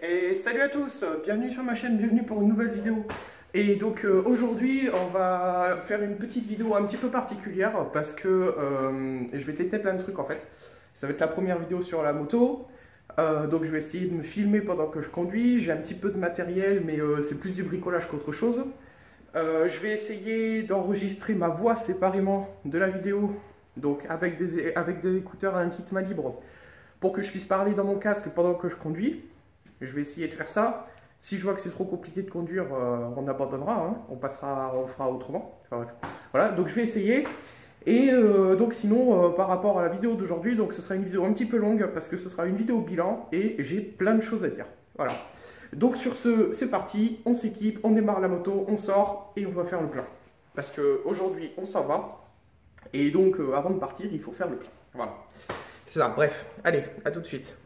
Et salut à tous, bienvenue sur ma chaîne, bienvenue pour une nouvelle vidéo. Et donc aujourd'hui on va faire une petite vidéo un petit peu particulière parce que je vais tester plein de trucs en fait. Ça va être la première vidéo sur la moto, donc je vais essayer de me filmer pendant que je conduis. J'ai un petit peu de matériel mais c'est plus du bricolage qu'autre chose. Je vais essayer d'enregistrer ma voix séparément de la vidéo, donc avec des écouteurs à un kit main libre, pour que je puisse parler dans mon casque pendant que je conduis. Je vais essayer de faire ça. Si je vois que c'est trop compliqué de conduire, on abandonnera, hein. On fera autrement. Enfin, bref. Voilà, donc je vais essayer. Et donc sinon, par rapport à la vidéo d'aujourd'hui, donc ce sera une vidéo un petit peu longue parce que ce sera une vidéo bilan et j'ai plein de choses à dire. Voilà. Donc sur ce, c'est parti, on s'équipe, on démarre la moto, on sort et on va faire le plein. Parce qu'aujourd'hui, on s'en va. Et donc, avant de partir, il faut faire le plein. Voilà. C'est ça, bref. Allez, à tout de suite.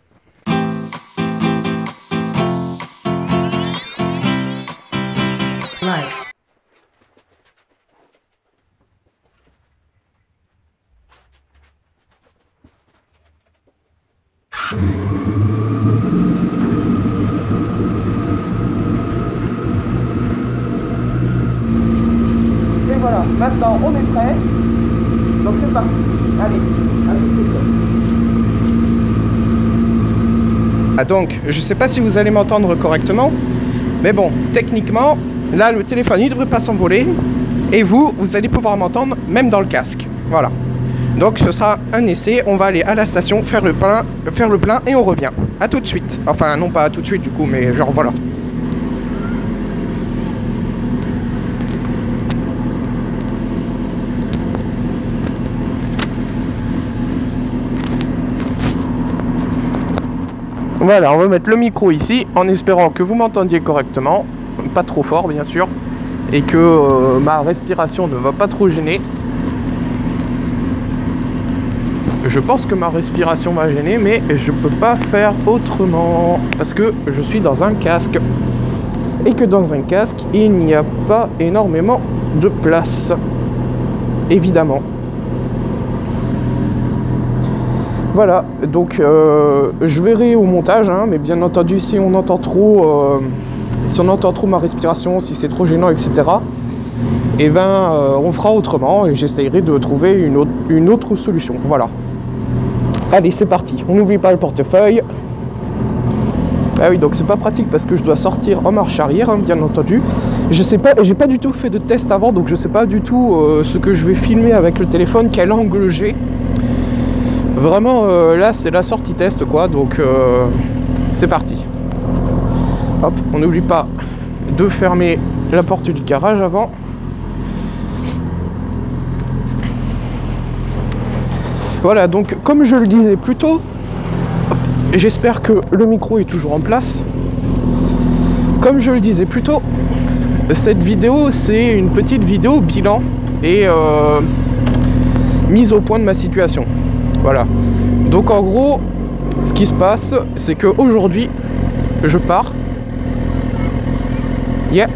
Live. Et voilà, maintenant on est prêt. Donc c'est parti. Allez, à tout de suite. Ah donc, je sais pas si vous allez m'entendre correctement, mais bon, techniquement, là le téléphone il devrait pas s'envoler. Et vous allez pouvoir m'entendre même dans le casque. Voilà. Donc ce sera un essai, on va aller à la station faire le plein et on revient. A tout de suite. Enfin non pas à tout de suite du coup, mais genre voilà. Voilà, on va mettre le micro ici en espérant que vous m'entendiez correctement, pas trop fort bien sûr, et que ma respiration ne va pas trop gêner. Je pense que ma respiration va gêner, mais je peux pas faire autrement parce que je suis dans un casque et que dans un casque il n'y a pas énormément de place, évidemment. Voilà, donc je verrai au montage, hein, mais bien entendu si on entend trop ma respiration, si c'est trop gênant, etc. Et ben on fera autrement et j'essayerai de trouver une autre solution. Voilà. Allez, c'est parti. On n'oublie pas le portefeuille. Ah oui, donc c'est pas pratique parce que je dois sortir en marche arrière, hein, bien entendu. Je sais pas, j'ai pas du tout fait de test avant, donc je sais pas du tout ce que je vais filmer avec le téléphone, quel angle j'ai. Vraiment, là, c'est la sortie test, quoi. Donc, c'est parti. Hop, on n'oublie pas de fermer la porte du garage avant. Voilà, donc, comme je le disais plus tôt, j'espère que le micro est toujours en place. Comme je le disais plus tôt, cette vidéo, c'est une petite vidéo bilan et mise au point de ma situation. Voilà, donc en gros, ce qui se passe, c'est qu'aujourd'hui, je pars. Yeah.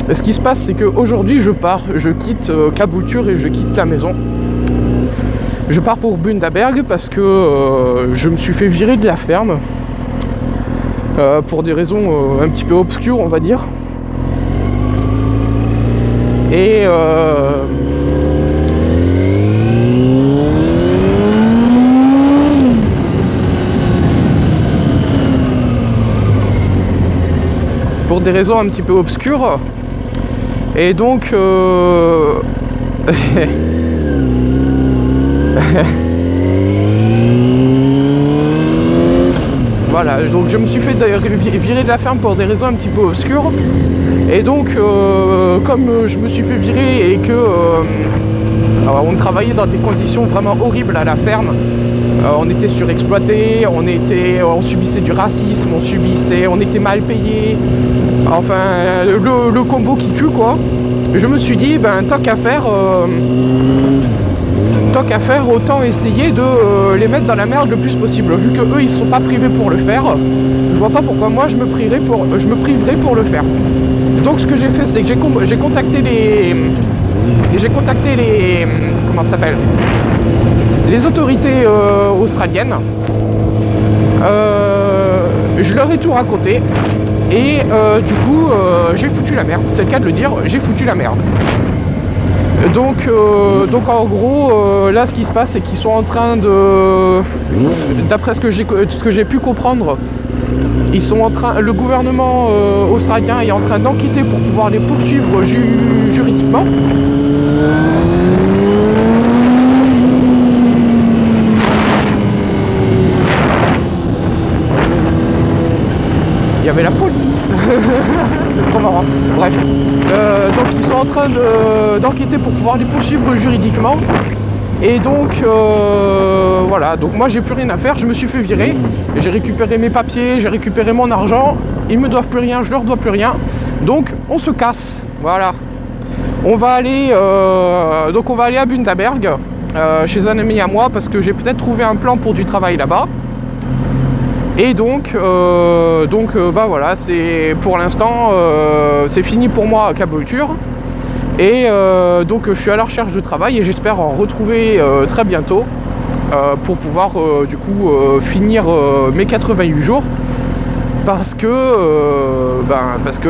Et ce qui se passe, c'est qu'aujourd'hui, je pars, je quitte Caboulture et je quitte la maison. Je pars pour Bundaberg parce que je me suis fait virer de la ferme pour des raisons un petit peu obscures, on va dire. Et pour des raisons un petit peu obscures. Et donc voilà, donc je me suis fait virer de la ferme pour des raisons un petit peu obscures. Et donc comme je me suis fait virer et que on travaillait dans des conditions vraiment horribles à la ferme, on était surexploité, on subissait du racisme, on était mal payé, enfin le combo qui tue, quoi. Je me suis dit, ben tant qu'à faire, autant essayer de les mettre dans la merde le plus possible, vu que eux ils sont pas privés pour le faire. Je vois pas pourquoi moi je me priverais pour le faire. Donc ce que j'ai fait, c'est que j'ai contacté les comment ça s'appelle, les autorités australiennes je leur ai tout raconté. Et du coup, j'ai foutu la merde. C'est le cas de le dire, j'ai foutu la merde. Donc en gros, là ce qui se passe, c'est qu'ils sont en train de, d'après ce que j'ai pu comprendre, ils sont en train, le gouvernement australien est en train d'enquêter pour pouvoir les poursuivre juridiquement. Il y avait la police. C'est trop marrant. Bref. Donc ils sont en train d'enquêter pour pouvoir les poursuivre juridiquement. Et donc voilà, donc moi j'ai plus rien à faire, je me suis fait virer, j'ai récupéré mes papiers, j'ai récupéré mon argent, ils me doivent plus rien, je leur dois plus rien. Donc on se casse. Voilà. On va aller à Bundaberg, chez un ami à moi, parce que j'ai peut-être trouvé un plan pour du travail là-bas. Et donc bah voilà, c'est pour l'instant c'est fini pour moi à Caboulture. Et donc je suis à la recherche de travail et j'espère en retrouver très bientôt pour pouvoir du coup finir mes 88 jours, parce que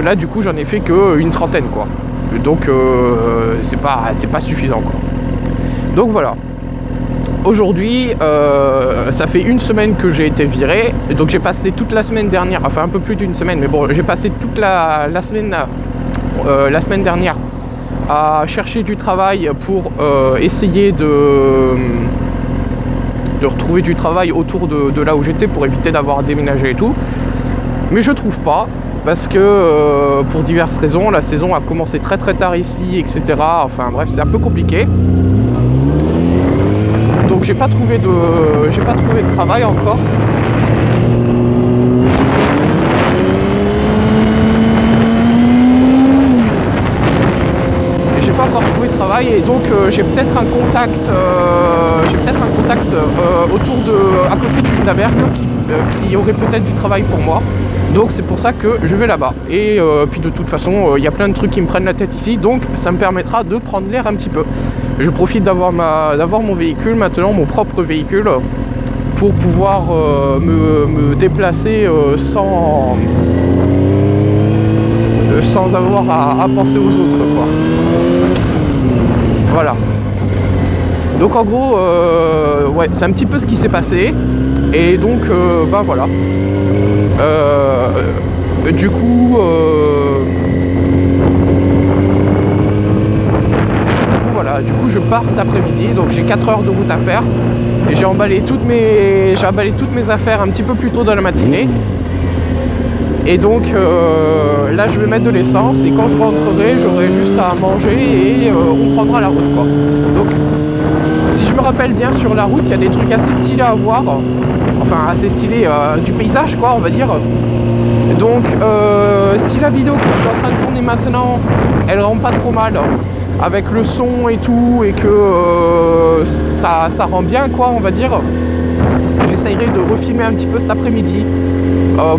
là du coup j'en ai fait qu'une trentaine quoi. Donc c'est pas suffisant quoi. Donc voilà. Aujourd'hui, ça fait une semaine que j'ai été viré, donc j'ai passé toute la semaine dernière, enfin un peu plus d'une semaine, mais bon, j'ai passé toute la semaine dernière à chercher du travail pour essayer de retrouver du travail autour de là où j'étais pour éviter d'avoir à déménager et tout. Mais je trouve pas, parce que pour diverses raisons, la saison a commencé très très tard ici, etc. Enfin bref, c'est un peu compliqué. Donc j'ai pas trouvé de travail encore. J'ai pas encore trouvé de travail et donc j'ai peut-être un contact, autour à côté de Bundaberg qui aurait peut-être du travail pour moi. Donc c'est pour ça que je vais là-bas. Et puis de toute façon, il y a plein de trucs qui me prennent la tête ici, donc ça me permettra de prendre l'air un petit peu. Je profite d'avoir mon véhicule maintenant, mon propre véhicule, pour pouvoir me déplacer sans avoir à penser aux autres, quoi. Voilà. Donc en gros, ouais, c'est un petit peu ce qui s'est passé. Et donc, bah voilà. Du coup, voilà, du coup je pars cet après-midi, donc j'ai 4 heures de route à faire. Et j'ai emballé toutes mes affaires un petit peu plus tôt dans la matinée. Et donc là je vais mettre de l'essence et quand je rentrerai j'aurai juste à manger et on prendra la route quoi. Donc si je me rappelle bien, sur la route il y a des trucs assez stylés à voir, enfin assez stylés, du paysage quoi on va dire. Donc si la vidéo que je suis en train de tourner maintenant elle rend pas trop mal avec le son et tout et que ça rend bien quoi on va dire, j'essayerai de refilmer un petit peu cet après-midi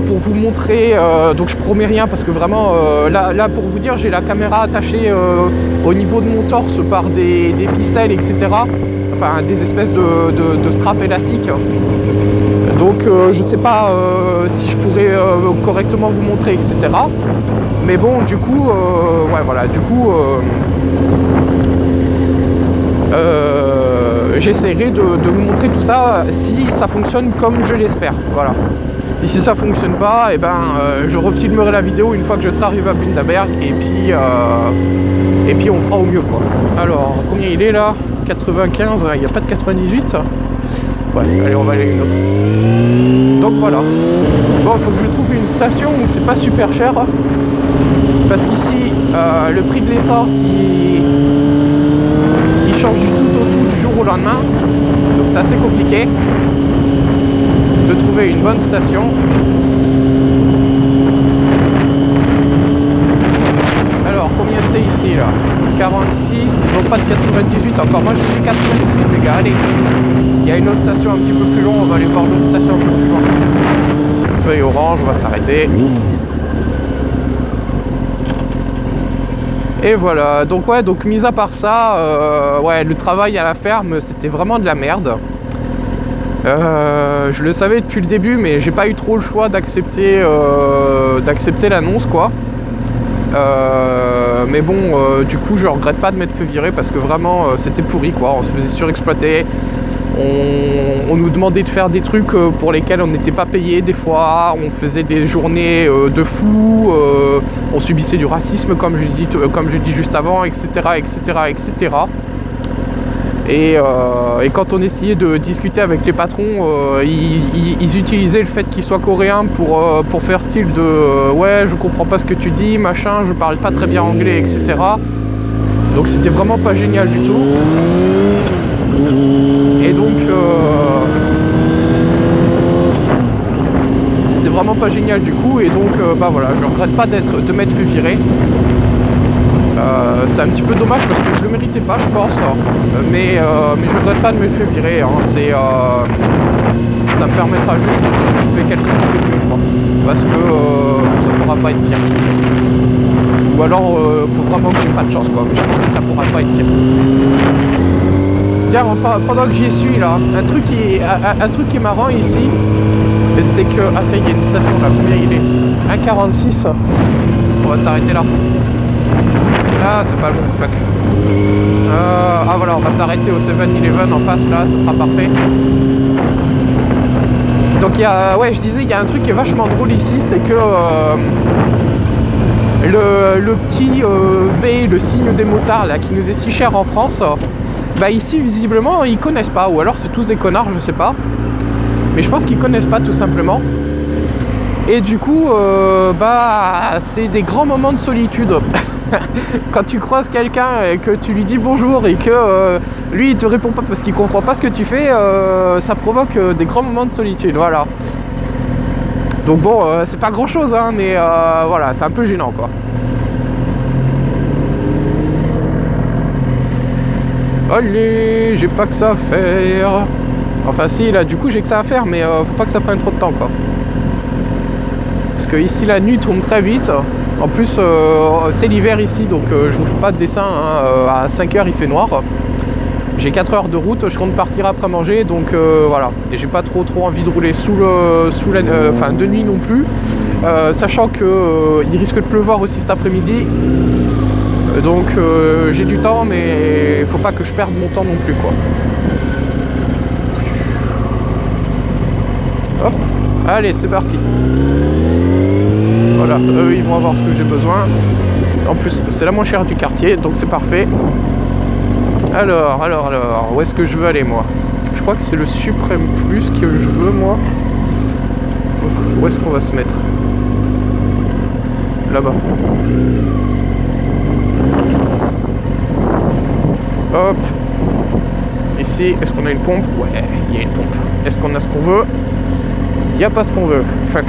pour vous montrer, donc je promets rien parce que vraiment là pour vous dire j'ai la caméra attachée au niveau de mon torse par des ficelles etc, enfin des espèces de straps élastiques, donc je sais pas si je pourrais correctement vous montrer etc, mais bon du coup ouais voilà, du coup j'essaierai de vous montrer tout ça si ça fonctionne comme je l'espère, voilà. Et si ça fonctionne pas, et ben je refilmerai la vidéo une fois que je serai arrivé à Bundaberg et puis on fera au mieux quoi. Alors combien il est là? 95, il n'y a pas de 98. Ouais, allez on va aller une autre. Donc voilà. Bon, il faut que je trouve une station où c'est pas super cher. Parce qu'ici, le prix de l'essence il change du tout au tout du jour au lendemain. Donc c'est assez compliqué de trouver une bonne station. Alors combien c'est ici là? 46, ils n'ont pas de 98 encore, moi j'ai du 98 les gars, allez. Il y a une autre station un petit peu plus loin, on va aller voir l'autre station un peu plus loin. Feuille orange, on va s'arrêter. Et voilà, donc ouais, donc mis à part ça, ouais, le travail à la ferme c'était vraiment de la merde. Je le savais depuis le début, mais j'ai pas eu trop le choix d'accepter l'annonce, quoi. Mais bon, du coup, je regrette pas de m'être fait virer parce que vraiment, c'était pourri, quoi. On se faisait surexploiter. On nous demandait de faire des trucs pour lesquels on n'était pas payé des fois. On faisait des journées de fou. On subissait du racisme, comme je dis juste avant, etc., etc., etc. Et quand on essayait de discuter avec les patrons, ils utilisaient le fait qu'ils soient coréens pour faire style de ouais, je comprends pas ce que tu dis, machin, je parle pas très bien anglais, etc. Donc c'était vraiment pas génial du tout. Et donc c'était vraiment pas génial du coup. Et donc bah voilà, je regrette pas de m'être fait virer. C'est un petit peu dommage parce que je le méritais pas, je pense, mais je regrette pas de me faire virer, hein. Ça me permettra juste de trouver quelque chose de mieux, quoi, parce que ça pourra pas être pire. Ou alors faut vraiment que j'ai pas de chance, quoi, mais je pense que ça pourra pas être pire. Tiens, pendant que j'y suis là, un truc qui est marrant ici, c'est que attends, il y a une station là, combien il est 1,46. On va s'arrêter là. Ah, c'est pas long, fuck. Ah voilà, on va s'arrêter au 7-Eleven en face, là, ce sera parfait. Donc il y a, ouais, je disais, il y a un truc qui est vachement drôle ici, c'est que le petit V, le signe des motards, là, qui nous est si cher en France, bah ici, visiblement, ils connaissent pas, ou alors c'est tous des connards, je sais pas. Mais je pense qu'ils connaissent pas, tout simplement. Et du coup, bah, c'est des grands moments de solitude. Quand tu croises quelqu'un et que tu lui dis bonjour et que lui il te répond pas parce qu'il comprend pas ce que tu fais, ça provoque des grands moments de solitude, voilà. Donc bon, c'est pas grand chose, hein, mais voilà, c'est un peu gênant, quoi. Allez, j'ai pas que ça à faire. Enfin si, là du coup j'ai que ça à faire, mais faut pas que ça prenne trop de temps, quoi. Parce que ici la nuit tourne très vite. En plus c'est l'hiver ici, donc je vous fais pas de dessin, hein. À 5 h il fait noir. J'ai 4 heures de route, je compte partir après manger, donc voilà. Et j'ai pas trop envie de rouler enfin de nuit non plus. Sachant que il risque de pleuvoir aussi cet après-midi. Donc j'ai du temps, mais faut pas que je perde mon temps non plus, quoi. Hop, allez, c'est parti. Voilà, eux ils vont avoir ce que j'ai besoin. En plus c'est la moins chère du quartier, donc c'est parfait. Alors, où est-ce que je veux aller, moi? Je crois que c'est le Suprême Plus que je veux, moi. Donc, où est-ce qu'on va se mettre? Là-bas. Hop. Ici, est-ce qu'on a une pompe? Ouais, il y a une pompe. Est-ce qu'on a ce qu'on veut? Il n'y a pas ce qu'on veut. Fuck.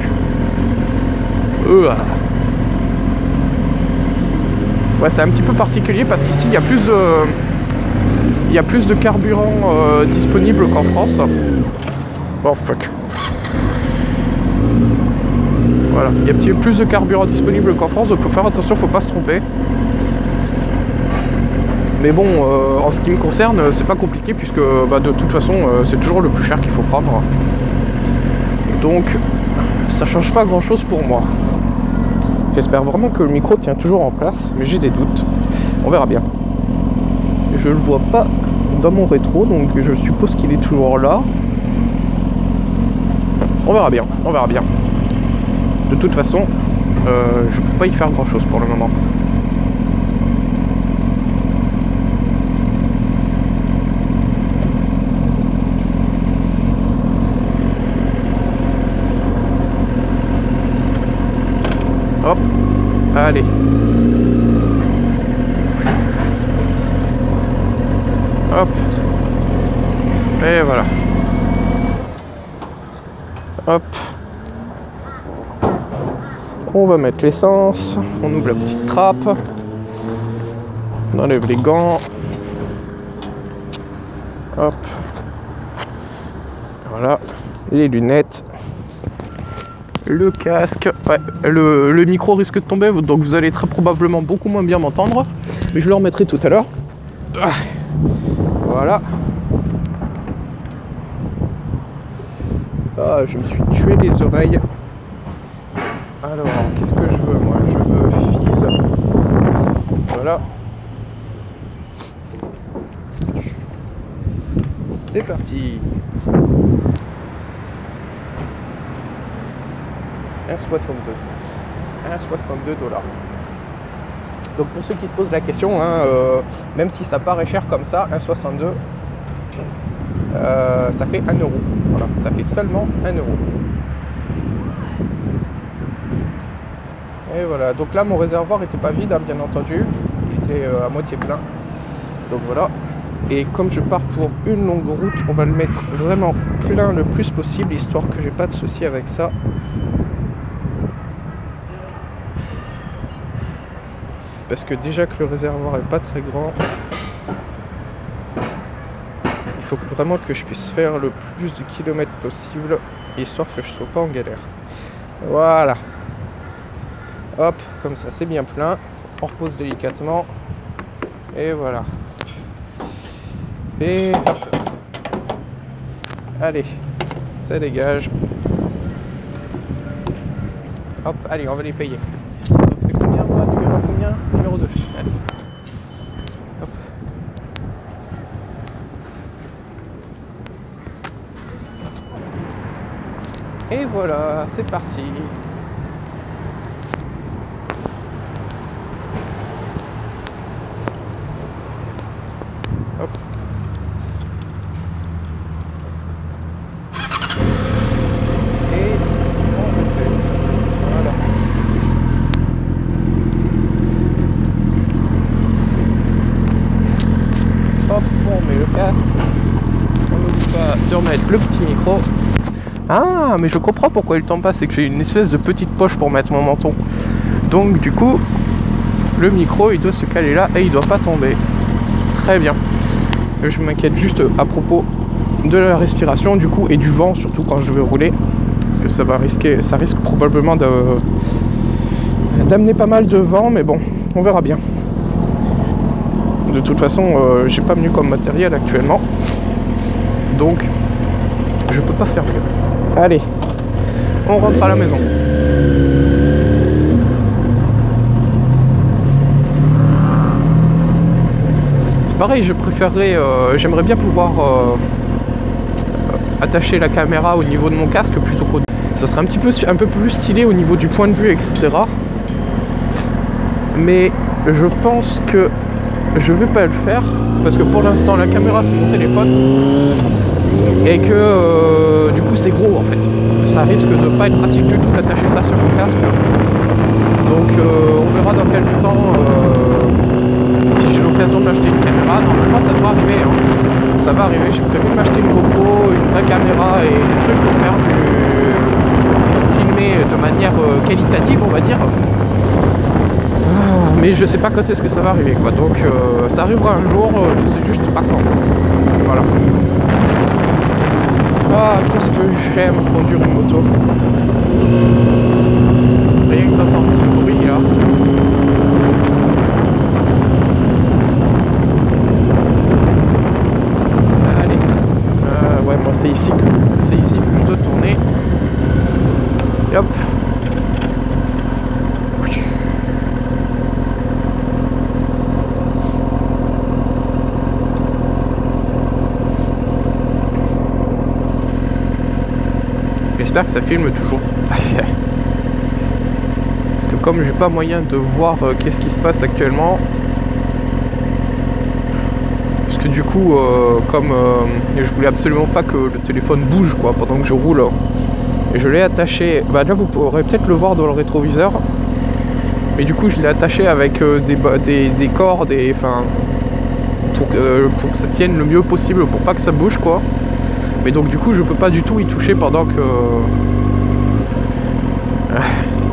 Ouais, c'est un petit peu particulier parce qu'ici il y a plus de carburant disponible qu'en France. Oh fuck. Voilà, il y a plus de carburant disponible qu'en France, donc faut faire attention, faut pas se tromper. Mais bon, en ce qui me concerne, c'est pas compliqué puisque bah, de toute façon c'est toujours le plus cher qu'il faut prendre. Donc ça change pas grand chose pour moi. J'espère vraiment que le micro tient toujours en place, mais j'ai des doutes. On verra bien. Je le vois pas dans mon rétro, donc je suppose qu'il est toujours là. On verra bien, on verra bien. De toute façon, je peux pas y faire grand chose pour le moment. Hop, allez. Hop. Et voilà. Hop. On va mettre l'essence. On ouvre la petite trappe. On enlève les gants. Hop. Voilà. Les lunettes. Le casque, ouais, le micro risque de tomber, donc vous allez très probablement beaucoup moins bien m'entendre, mais je le remettrai tout à l'heure. Voilà. Ah, je me suis tué les oreilles. Alors, qu'est-ce que je veux moi? Je veux fil. Voilà. C'est parti. 1,62. 1,62 $. Donc pour ceux qui se posent la question, hein, même si ça paraît cher comme ça, 1,62, ça fait 1 €. Voilà, ça fait seulement 1 €. Et voilà, donc là mon réservoir était pas vide, hein, bien entendu, il était à moitié plein. Donc voilà, et comme je pars pour une longue route, on va le mettre vraiment plein le plus possible, histoire que j'ai pas de soucis avec ça. Parce que déjà que le réservoir est pas très grand, il faut vraiment que je puisse faire le plus de kilomètres possible, histoire que je sois pas en galère. Voilà. Hop, comme ça c'est bien plein. On repose délicatement. Et voilà. Et hop. Allez, ça dégage. Hop, allez, on va les payer. Donc c'est combien moi? Numéro combien? Numéro 2. Allez. Hop. Et voilà, c'est parti. Hop. Et on recette. Voilà. Hop, on met le casque. On n'oublie pas de remettre le petit micro. Ah, mais je comprends pourquoi il tombe pas, c'est que j'ai une espèce de petite poche pour mettre mon menton. Donc du coup, le micro il doit se caler là et il doit pas tomber. Très bien. Je m'inquiète juste à propos de la respiration du coup et du vent, surtout quand je vais rouler, parce que ça risque probablement d'amener pas mal de vent, mais bon, on verra bien. De toute façon, j'ai pas mieux comme matériel actuellement, donc je peux pas faire mieux. Allez, on rentre à la maison. C'est pareil, je préférerais, j'aimerais bien pouvoir attacher la caméra au niveau de mon casque plutôt qu'au... Ça serait un peu plus stylé au niveau du point de vue, etc. Mais je pense que je vais pas le faire parce que pour l'instant la caméra c'est mon téléphone et que du coup c'est gros en fait. Ça risque de pas être pratique du tout d'attacher ça sur mon casque. Donc on verra dans quelques temps si j'ai l'occasion de m'acheter une caméra. Normalement ça doit arriver, hein. Ça va arriver, j'ai prévu de m'acheter une GoPro, une vraie caméra et des trucs pour faire pour filmer de manière qualitative on va dire. Mais je sais pas quand est-ce que ça va arriver quoi, donc ça arrivera un jour, je sais juste pas quand. Voilà. Ah, qu'est-ce que j'aime conduire une moto. Rien que d'entendre ce bruit là. Allez. Ouais, moi c'est ici que je dois tourner. Et hop. J'espère que ça filme toujours. Parce que comme j'ai pas moyen de voir qu'est-ce qui se passe actuellement, parce que du coup comme je voulais absolument pas que le téléphone bouge quoi pendant que je roule, et je l'ai attaché, bah là vous pourrez peut-être le voir dans le rétroviseur, mais du coup je l'ai attaché avec des cordes et enfin pour que ça tienne le mieux possible pour pas que ça bouge quoi. Mais donc du coup je peux pas du tout y toucher pendant que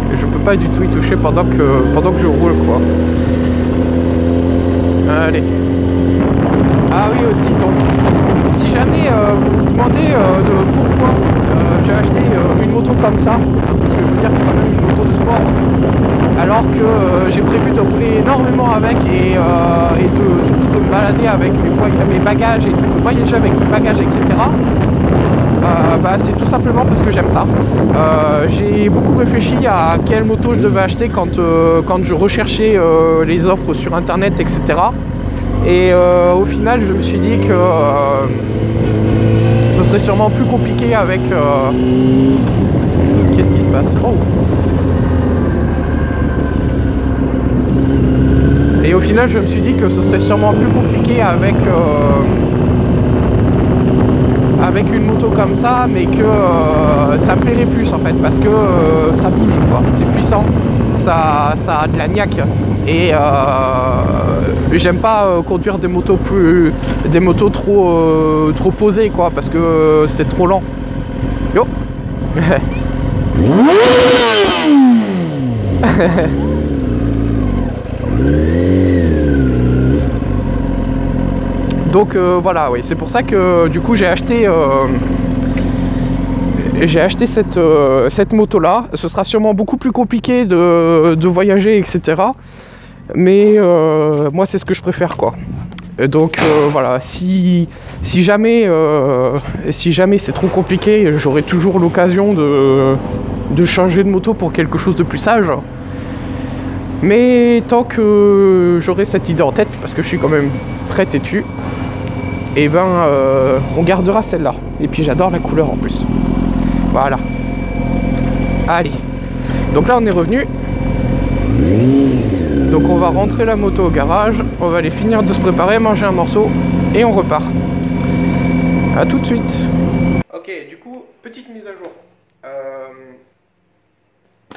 je roule quoi. Allez. Ah oui aussi, donc si jamais vous vous demandez de pourquoi j'ai acheté une moto comme ça, parce que je veux dire c'est quand même une moto de sport, alors que j'ai prévu de rouler énormément avec et surtout de me balader avec mes bagages et tout, de voyager avec mes bagages etc. Bah, c'est tout simplement parce que j'aime ça. J'ai beaucoup réfléchi à quelle moto je devais acheter quand je recherchais les offres sur internet, etc. Et au final je me suis dit que ce serait sûrement plus compliqué avec... Qu'est-ce qui se passe? Oh. Et au final je me suis dit que ce serait sûrement plus compliqué avec une moto comme ça, mais que ça me plairait plus en fait, parce que ça bouge quoi, c'est puissant, ça a de la niaque, et j'aime pas conduire des motos trop posées quoi, parce que c'est trop lent. Yo. Donc voilà, oui, c'est pour ça que du coup j'ai acheté cette moto là. Ce sera sûrement beaucoup plus compliqué de voyager, etc. Mais moi c'est ce que je préfère quoi. Et donc voilà, si jamais c'est trop compliqué, j'aurai toujours l'occasion de changer de moto pour quelque chose de plus sage. Mais tant que j'aurai cette idée en tête, parce que je suis quand même très têtu, et ben on gardera celle-là. Et puis j'adore la couleur en plus. Voilà. Allez. Donc là on est revenu. Donc on va rentrer la moto au garage. On va aller finir de se préparer, manger un morceau et on repart. A tout de suite. Ok, du coup, petite mise à jour.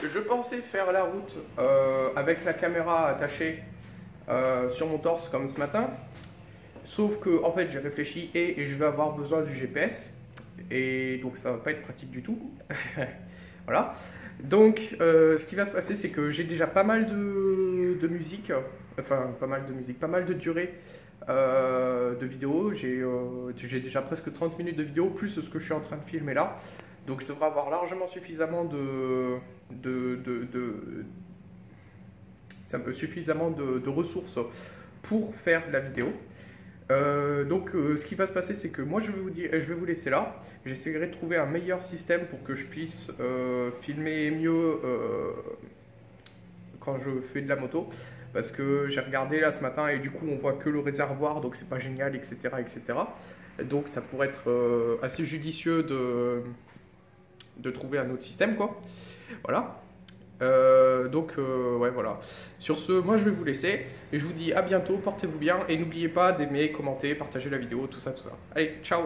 Je pensais faire la route avec la caméra attachée sur mon torse comme ce matin. Sauf que en fait j'ai réfléchi et je vais avoir besoin du GPS. Et donc ça va pas être pratique du tout. Voilà. Donc ce qui va se passer, c'est que j'ai déjà pas mal de musique. Enfin pas mal de durée de vidéos. J'ai déjà presque 30 minutes de vidéo, plus ce que je suis en train de filmer là. Donc je devrais avoir largement suffisamment de ressources pour faire la vidéo. Donc ce qui va se passer, c'est que moi je vais vous laisser là. J'essaierai de trouver un meilleur système pour que je puisse filmer mieux quand je fais de la moto, parce que j'ai regardé là ce matin et du coup on voit que le réservoir, donc c'est pas génial, etc., etc. Donc ça pourrait être assez judicieux de trouver un autre système quoi. Voilà. Ouais, voilà. Sur ce, moi je vais vous laisser et je vous dis à bientôt, portez-vous bien et n'oubliez pas d'aimer, commenter, partager la vidéo, tout ça, tout ça. Allez, ciao!